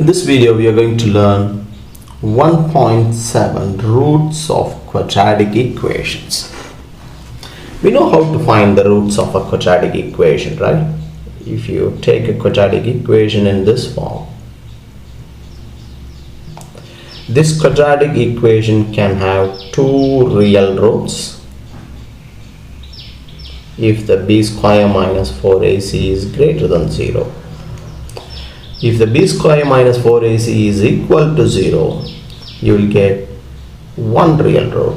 In this video we are going to learn 1.7 roots of quadratic equations. We know how to find the roots of a quadratic equation, right? If you take a quadratic equation in this form, this quadratic equation can have two real roots if the b square minus 4ac is greater than 0. If the b square minus 4ac is equal to 0, you will get one real root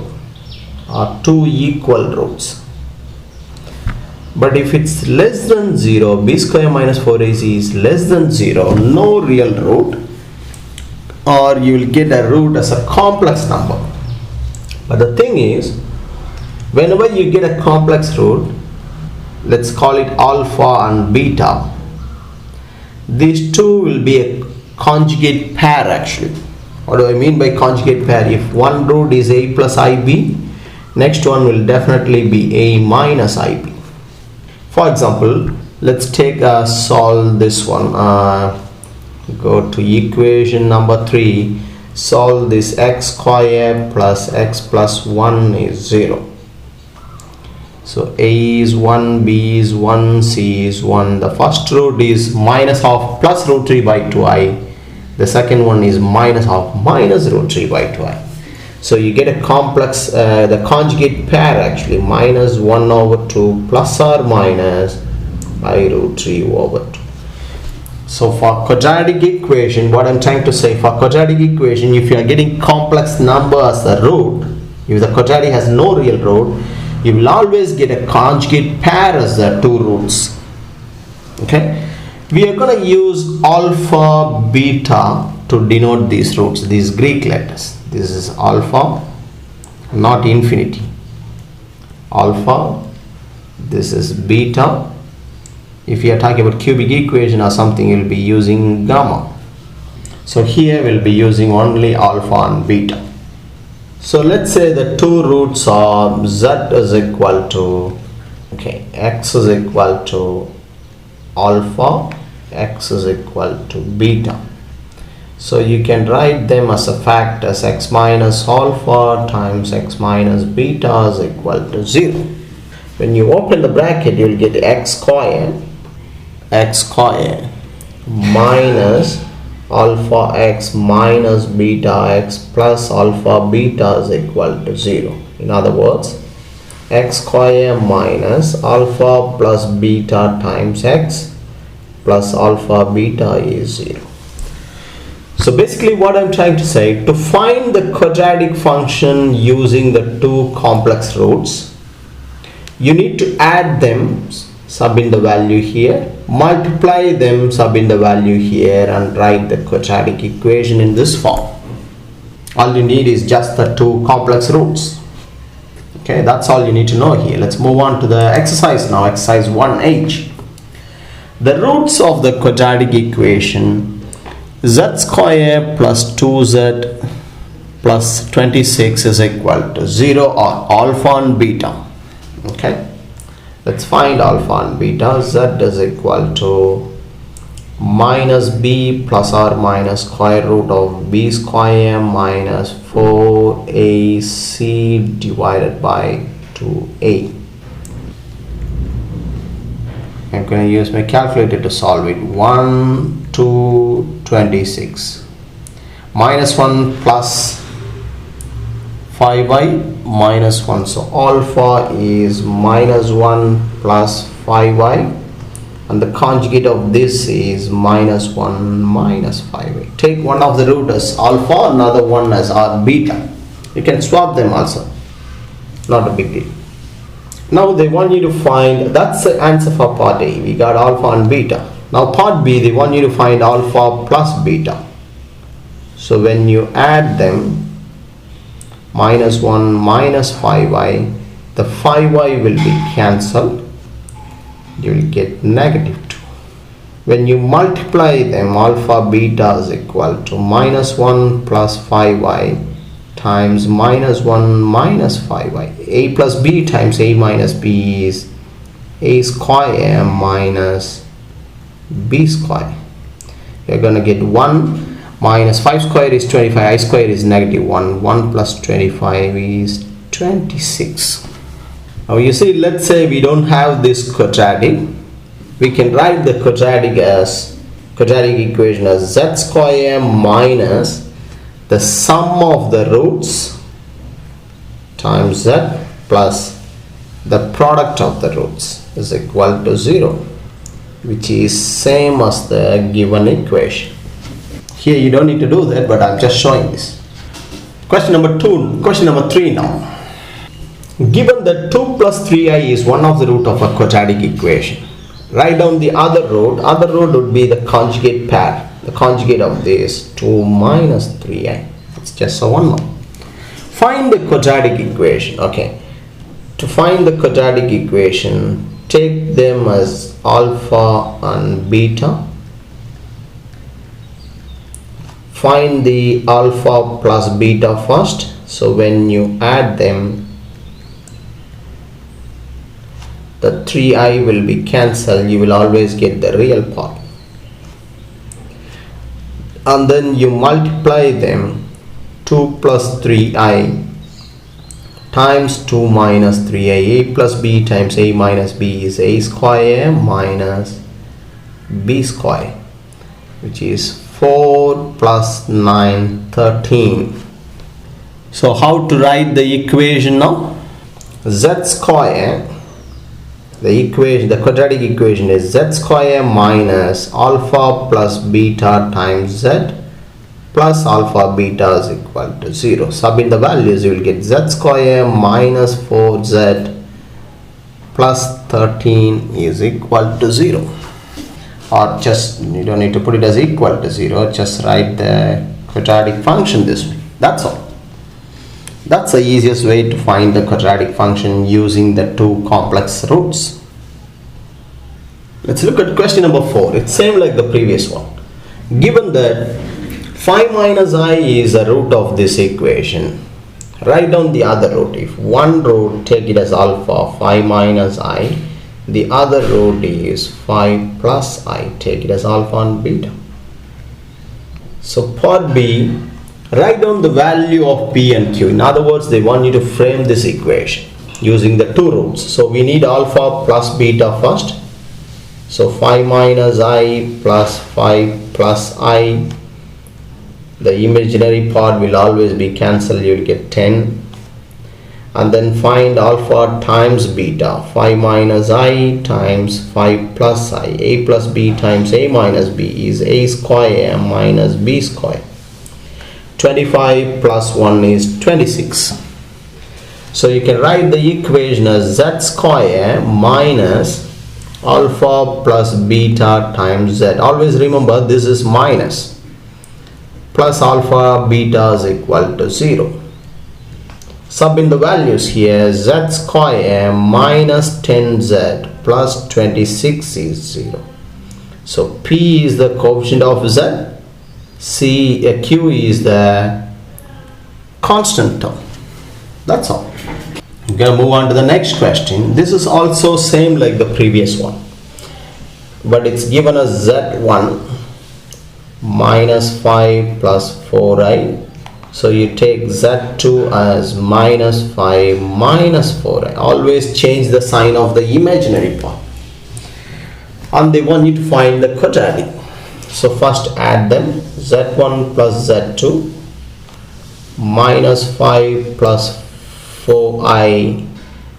or two equal roots. But if it's less than 0, b square minus 4ac is less than 0, no real root, or you will get a root as a complex number. But the thing is, whenever you get a complex root, let's call it alpha and beta, these two will be a conjugate pair actually. What do I mean by conjugate pair? If one root is a plus ib, next one will definitely be a minus ib. For example, let's solve this one. Go to equation number 3. Solve this x square plus x plus 1 is 0. So a is 1, b is 1, c is 1. The first root is minus half plus root 3 by 2i. The second one is minus half minus root 3 by 2i. So you get a complex, the conjugate pair actually, minus 1 over 2 plus or minus I root 3 over 2. So for quadratic equation, what I'm trying to say, for quadratic equation, if you are getting complex number as a root, if the quadratic has no real root, you will always get a conjugate pair as the two roots. Okay, we are going to use alpha, beta to denote these roots, these Greek letters. This is alpha, not infinity. Alpha, this is beta. If you are talking about cubic equation or something, you will be using gamma. So here we'll be using only alpha and beta. So let's say the two roots are z is equal to, x is equal to alpha, x is equal to beta. So you can write them as a fact as x minus alpha times x minus beta is equal to 0. When you open the bracket, you will get x square minus alpha x minus beta x plus alpha beta is equal to 0. In other words, x square minus alpha plus beta times x plus alpha beta is 0. So basically what I'm trying to say, to find the quadratic function using the two complex roots, you need to add them, sub in the value here, multiply them, sub in the value here, and write the quadratic equation in this form. All you need is just the two complex roots. Okay, that's all you need to know here. Let's move on to the exercise now. Exercise 1H. The roots of the quadratic equation z square plus 2z plus 26 is equal to 0 or alpha and beta. Okay, let's find alpha and beta. Z is equal to minus b plus or minus square root of b square minus 4ac divided by 2a. I'm going to use my calculator to solve it. 1, 2, 26. Minus 1 plus 5y minus 1. So alpha is minus 1 plus 5y. And the conjugate of this is minus 1 minus 5y. Take one of the root as alpha, another one as beta. You can swap them also. Not a big deal. Now they want you to find, that's the answer for part A. We got alpha and beta. Now part B, they want you to find alpha plus beta. So when you add them, minus 1 minus 5y, the 5y will be cancelled. You will get negative 2. When you multiply them, alpha beta is equal to minus 1 plus 5y times minus 1 minus 5y. A plus b times a minus b is a square minus b square. You're going to get 1 minus 5 square is 25, I square is negative 1, 1 plus 25 is 26. Now you see, let's say we don't have this quadratic, we can write the quadratic equation as z square minus the sum of the roots times z plus the product of the roots is equal to 0, which is same as the given equation. Here you don't need to do that, but I'm just showing this. Question number 3 now. Given that 2 plus 3i is one of the root of a quadratic equation, write down the other root. Other root would be the conjugate pair. The conjugate of this 2 minus 3i. It's just a 1 now. Find the quadratic equation. Okay. To find the quadratic equation, take them as alpha and beta. Find the alpha plus beta first. So when you add them, the 3i will be cancelled. You will always get the real part. And then you multiply them. 2 plus 3i times 2 minus 3i. A plus b times a minus b is a square minus b square, which is 4 plus 9, 13. So how to write the equation now? Z square, the quadratic equation is z square minus alpha plus beta times z plus alpha beta is equal to 0. Sub in the values, you will get z square minus 4z plus 13 is equal to 0. Or just, you don't need to put it as equal to 0, just write the quadratic function this way. That's all. That's the easiest way to find the quadratic function using the two complex roots. Let's look at question number 4. It's same like the previous one. Given that 5 minus I is a root of this equation, write down the other root. If one root, take it as alpha, 5 minus I. The other root is 5 plus I, take it as alpha and beta. So part B, write down the value of P and Q. In other words, they want you to frame this equation using the two roots. So we need alpha plus beta first. So 5 minus I plus 5 plus I. The imaginary part will always be cancelled. You will get 10. And then find alpha times beta. 5 minus I times 5 plus I. A plus b times a minus b is a square minus b square. 25 plus 1 is 26. So you can write the equation as z square minus alpha plus beta times z. Always remember, this is minus. Plus alpha beta is equal to 0. Sub in the values here, z square minus 10z plus 26 is 0. So P is the coefficient of z, Q is the constant term. That's all. We're going to move on to the next question. This is also same like the previous one, but it's given as z1 minus 5 plus 4i. So you take z2 as minus 5 minus 4i. Always change the sign of the imaginary part. And they want you to find the quadratic. So first add them. z1 plus z2 minus 5 plus 4i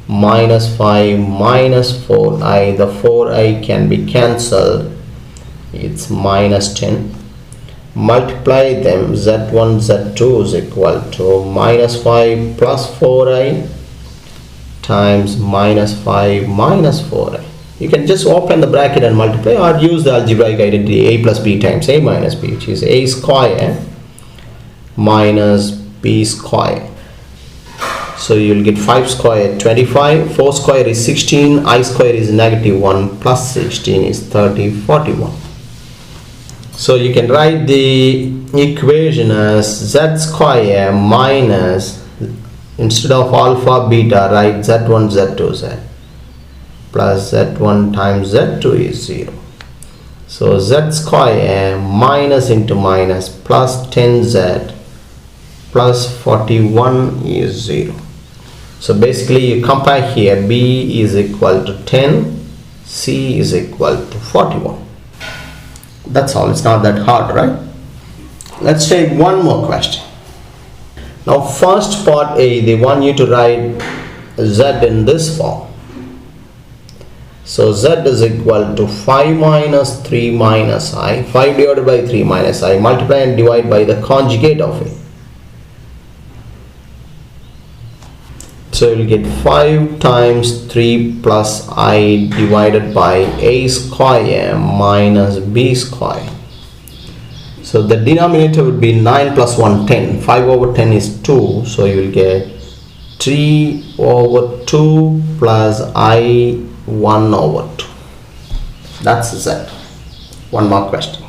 minus 5 minus 4i. The 4i can be cancelled. It's minus 10. Multiply them. z1 z2 is equal to minus 5 plus 4i times minus 5 minus 4i. You can just open the bracket and multiply, or use the algebraic identity a plus b times a minus b, which is a square minus b square. So you will get 5 square 25, 4 square is 16, I square is negative 1 plus 16 is 30, 41. So you can write the equation as z square minus, instead of alpha beta, write z1 z2 z plus z1 times z2 is 0. So z square minus into minus plus 10z plus 41 is 0. So basically you compare here, b is equal to 10, c is equal to 41. That's all. It's not that hard, right? Let's take one more question. Now first part A, they want you to write z in this form. So z is equal to 5 minus 3 minus I, 5 divided by 3 minus I, multiply and divide by the conjugate of it. So you will get 5 times 3 plus I divided by a square minus b square. So the denominator would be 9 plus 1, 10. 5 over 10 is 2. So you will get 3 over 2 plus I 1 over 2. That's z. One more question.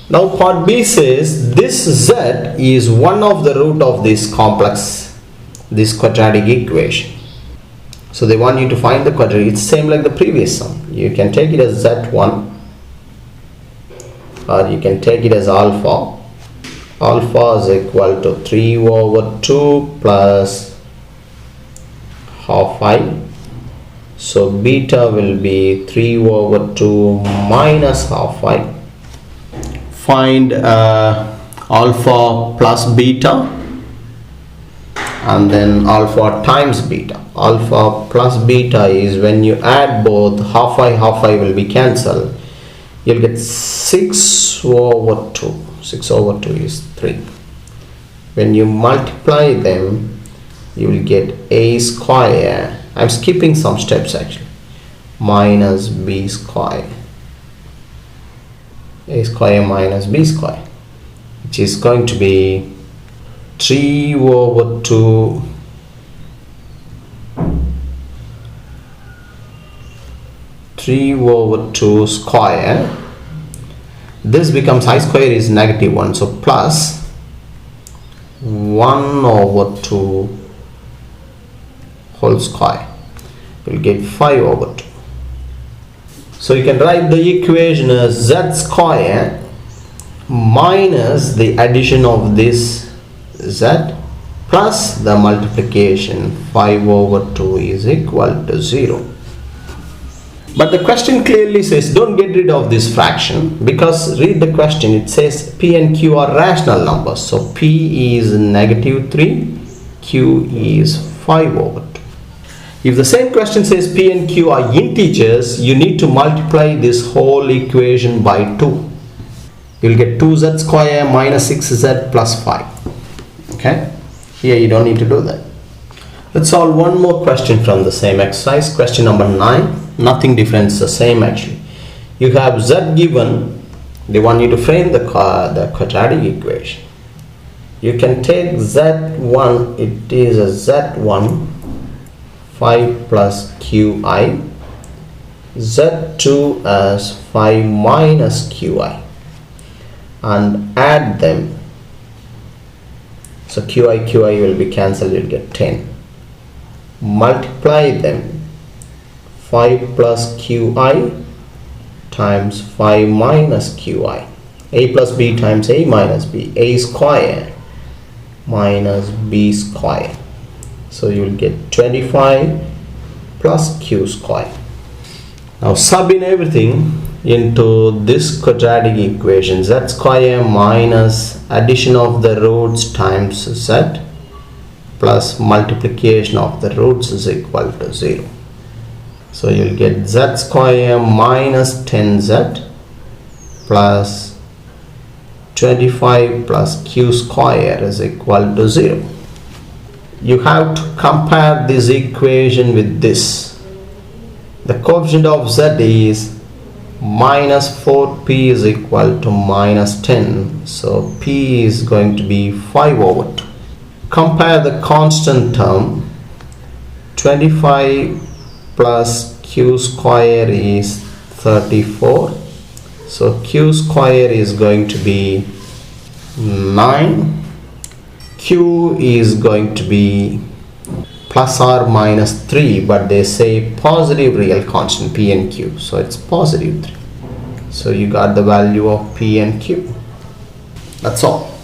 Now part B says this z is one of the root of this complex, this quadratic equation. So they want you to find the quadratic. It's same like the previous sum. You can take it as z1 or you can take it as alpha. Alpha is equal to 3 over 2 plus half I. So beta will be 3 over 2 minus half I. Find alpha plus beta and then alpha times beta. Alpha plus beta is when you add both, half I will be cancelled. You'll get 6 over 2. 6 over 2 is 3. When you multiply them, you will get a square. I'm skipping some steps actually. Minus b square. A square minus b square, which is going to be 3 over 2 square. This becomes I square is negative 1, so plus 1 over 2 whole square. You'll get 5 over 2. So you can write the equation as z square minus the addition of this z plus the multiplication 5 over 2 is equal to 0. But the question clearly says don't get rid of this fraction, because read the question, it says p and q are rational numbers. So p is negative 3, q is 5 over 2. If the same question says p and q are integers, you need to multiply this whole equation by 2. You'll get 2z square minus 6z plus 5. Okay, here you don't need to do that. Let's solve one more question from the same exercise. Question number 9. Nothing different, it's the same actually. You have z given. They want you to frame the quadratic equation. You can take z1, it is a z1 5 plus qi, z2 as 5 minus qi, and add them. So qi will be cancelled, you'll get 10. Multiply them. 5 plus qi times 5 minus qi. A plus b times a minus b. A square minus b square. So you will get 25 plus q square. Now sub in everything into this quadratic equation. Z square minus addition of the roots times z plus multiplication of the roots is equal to 0. So you'll get z square minus 10z plus 25 plus q square is equal to 0. You have to compare this equation with this. The coefficient of z is minus 4p is equal to minus 10. So p is going to be 5 over 2. Compare the constant term. 25 plus q square is 34. So q square is going to be 9. Q is going to be plus or minus 3, but they say positive real constant p and q, so it's positive 3. So you got the value of P and Q. That's all.